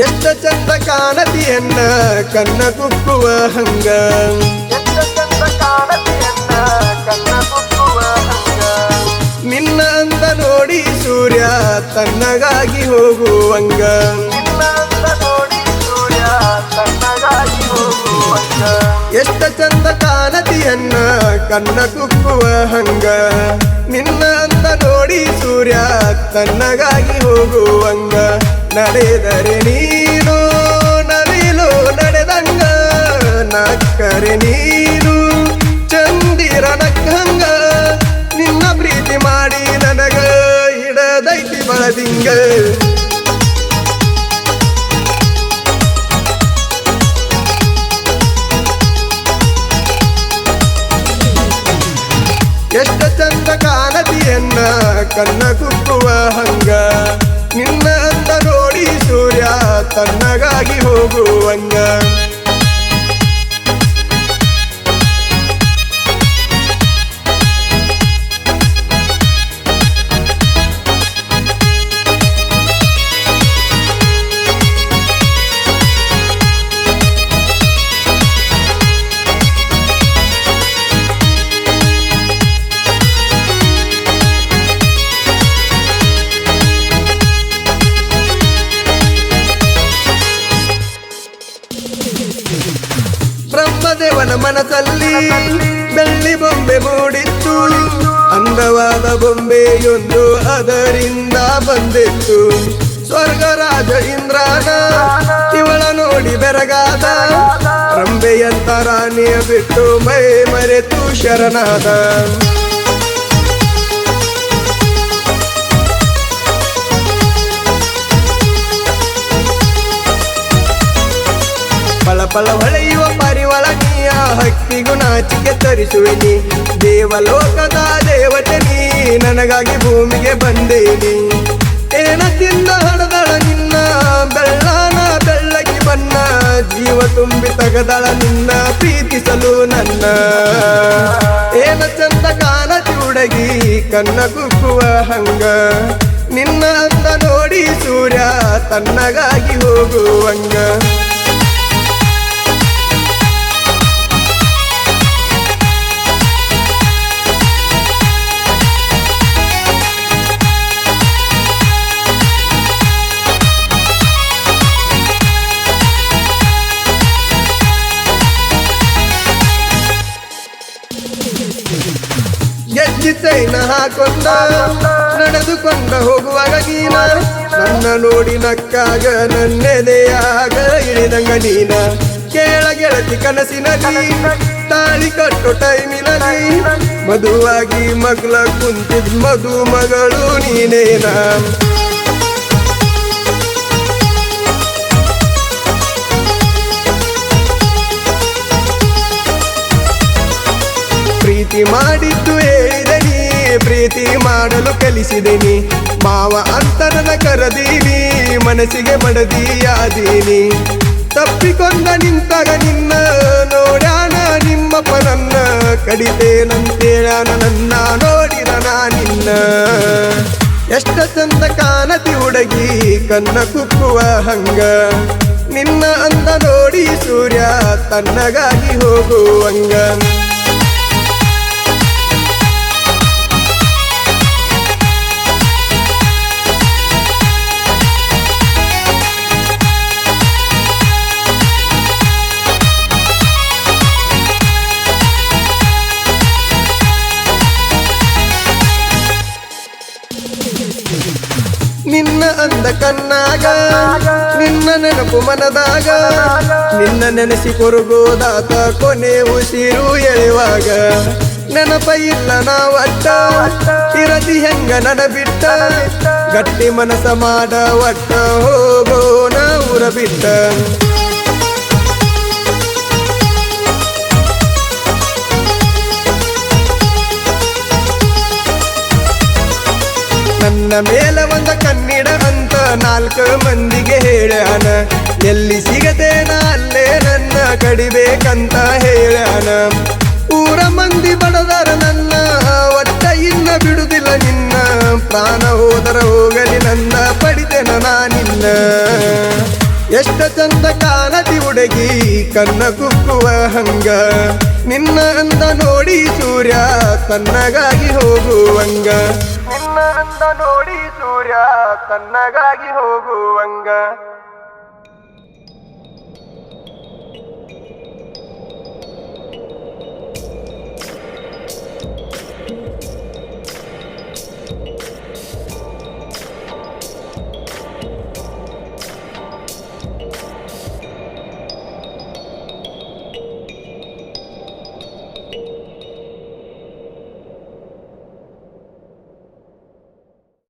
ಎಷ್ಟ ಚಂದ ಕಾಣತಿಯನ್ನ ಕನ್ನ ಕುಕ್ಕುವ ಹಂಗ ಎಷ್ಟ ಚಂದ ಕಾಣತಿಯನ್ನ ಕನ್ನ ಕುಕ್ಕುವ ಹಂಗ ನಿನ್ನ ಅಂದ ನೋಡಿ ಸೂರ್ಯ ತನ್ನಗಾಗಿ ಹೋಗುವಂಗ ನಿನ್ನ ಅಂದ ನೋಡಿ ಸೂರ್ಯ ತನ್ನಗಾಗಿ ಹೋಗುವಂಗ ಎಷ್ಟ ಚಂದ ಕಾಣತಿಯನ್ನ ಕನ್ನ ಕುಕ್ಕುವ ಹಂಗ ನಿನ್ನ ಅಂದ ನೋಡಿ ಸೂರ್ಯ ತನ್ನಗಾಗಿ ಹೋಗುವಂಗ ನಡೆದರೆ ನೀನು ನವಿಲು ನಡೆದಂಗ ನಕ್ಕರೆ ನೀನು ಚಂದಿರನಕ್ಕಂಗ ನಿನ್ನ ಪ್ರೀತಿ ಮಾಡಿ ನನಗ ಹಿಡದೈತಿ ಬಳದಿಂಗ ಎಷ್ಟ ಚಂದ ಕಾಣತಿಯನ್ನ ಕನ್ನ ಕುಕ್ಕುವ ಹಂಗ ನಿನ್ನ ಅಂದ ನೋಡಿ ಸೂರ್ಯ ತನ್ನಗಾಗಿ ಹೋಗುವಂಗ ಬ್ರಹ್ಮದೇವನ ಮನಸ್ಸಲ್ಲಿ ಬೆಳ್ಳಿ ಬೊಂಬೆ ಮೂಡಿತ್ತು ಅಂದವಾದ ಬೊಂಬೆಯೊಂದು ಅದರಿಂದ ಬಂದಿತ್ತು ಸ್ವರ್ಗರಾಜ ಇಂದ್ರನ ಇವಳ ನೋಡಿ ಬೆರಗಾದ ರಂಬೆಯಂತ ರಾಣಿಯ ಬಿಟ್ಟು ಮೈ ಮರೆತು ಶರಣಾದ ಪಳ ಪಳ ಹೊಳೆಯುವ ಪರಿವಳ ನೀಯ ಹಕ್ಕಿಗೂ ನಾಚಿಕೆ ತರಿಸುವೆನಿ ದೇವಲೋಕದ ದೇವತೆ ನೀ ನನಗಾಗಿ ಭೂಮಿಗೆ ಬಂದೇನಿ ಏನ ತಿಂದ ಹಣದಳ ನಿನ್ನ ಬೆಳ್ಳಾನ ಬೆಳ್ಳಗಿ ಬನ್ನ ಜೀವ ತುಂಬಿ ತಗದಳ ನಿನ್ನ ಪ್ರೀತಿಸಲು ನನ್ನ ಏನ ಚಂದ ಕಾಣತಿ ಹುಡುಗಿ ಕನ್ನ ಕುಕ್ಕುವ ಹಂಗ ನಿನ್ನ ಅಂದ ನೋಡಿ ಸೂರ್ಯ ತನ್ನಗಾಗಿ ಹೋಗುವಂಗ ಗೆಜ್ಜಿಸೈನ ಹಾಕೊಂಡ ನಡೆದುಕೊಂಡ ಹೋಗುವಾಗ ನೀನ ನನ್ನ ನೋಡಿ ನಕ್ಕಾಗ ನನ್ನೆದೆಯಾಗ ಇಳಿದಂಗ ನೀನ ಕೇಳ ಗೆಳತಿ ಕನಸಿನಲ್ಲಿ ತಾಳಿ ಕಟ್ಟೋ ಟೈಮಿನಲ್ಲಿ ಮದುವಾಗಿ ಮಗ್ಲ ಕುಂತಿದ್ ಮಧು ಮಗಳು ನೀನೇನ ಪ್ರೀತಿ ಮಾಡಿದ್ದು ಹೇಳಿದನಿ ಪ್ರೀತಿ ಮಾಡಲು ಕಲಿಸಿದೆನಿ ಮಾವ ಅಂತ ನನ್ನ ಕರದೀನಿ ಮನಸ್ಸಿಗೆ ಮಡದಿಯಾದೀನಿ ತಪ್ಪಿಕೊಂಡ ನಿಂತಾಗ ನಿನ್ನ ನೋಡ್ಯಾನ ನಿಮ್ಮಪ್ಪ ನನ್ನ ಕಡಿತೇನಂತೇಳಾನ ನನ್ನ ನೋಡಿದ ನಿನ್ನ ಎಷ್ಟ ಚಂದ ಕಾಣತಿ ಹುಡುಗಿ ಕನ್ನ ಕುಕ್ಕುವ ಹಂಗ ನಿನ್ನ ಅಂದ ನೋಡಿ ಸೂರ್ಯ ತನ್ನಗಾಗಿ ಹೋಗುವಂಗ ನಿನ್ನ ಅಂದ ಕಣ್ಣಾಗ ನಿನ್ನ ನೆನಪು ಮನದಾಗ ನಿನ್ನ ನೆನೆಸಿ ಕೊರಗೋದಾತ ಕೊನೆ ಉಸಿರು ಎಳೆವಾಗ ನೆನಪ ಇಲ್ಲ ನಾವಟ್ಟ ಇರದಿ ಹೆಂಗ ನನ ಬಿಟ್ಟ ಗಟ್ಟಿ ಮನಸ ಮಾಡ ಒಟ್ಟ ಹೋಗೋಣ ಊರ ಬಿಟ್ಟ ನನ್ನ ಮೇಲೆ ಒಂದ ಕಣ್ಣಿಡ ಅಂತ 4 ಮಂದಿಗೆ ಹೇಳ್ಯಾನ ಎಲ್ಲಿ ಸಿಗತೇನ ಅಲ್ಲೇ ನನ್ನ ಕಡಿಬೇಕಂತ ಹೇಳ್ಯಾನ ಊರ ಮಂದಿ ಬಡದರ ನನ್ನ ಒಟ್ಟ ಇನ್ನ ಬಿಡುದಿಲ್ಲ ನಿನ್ನ ಪ್ರಾಣ ಹೋದರ ಹೋಗಲಿ ನನ್ನ ಪಡಿತೇನ ನಾನಿನ್ನ ಎಷ್ಟ ಚಂದ ಕಾಣತಿ ಹುಡುಗಿ ಕನ್ನ ಕುಕ್ಕುವ ಹಂಗ ನಿನ್ನ ಅಂದ ನೋಡಿ ಸೂರ್ಯ ತನ್ನಗಾಗಿ ಹೋಗುವಂಗ ನಿನ್ನ ಅಂದ ನೋಡಿ ಸೂರ್ಯ ತನ್ನಗಾಗಿ ಹೋಗುವಂಗ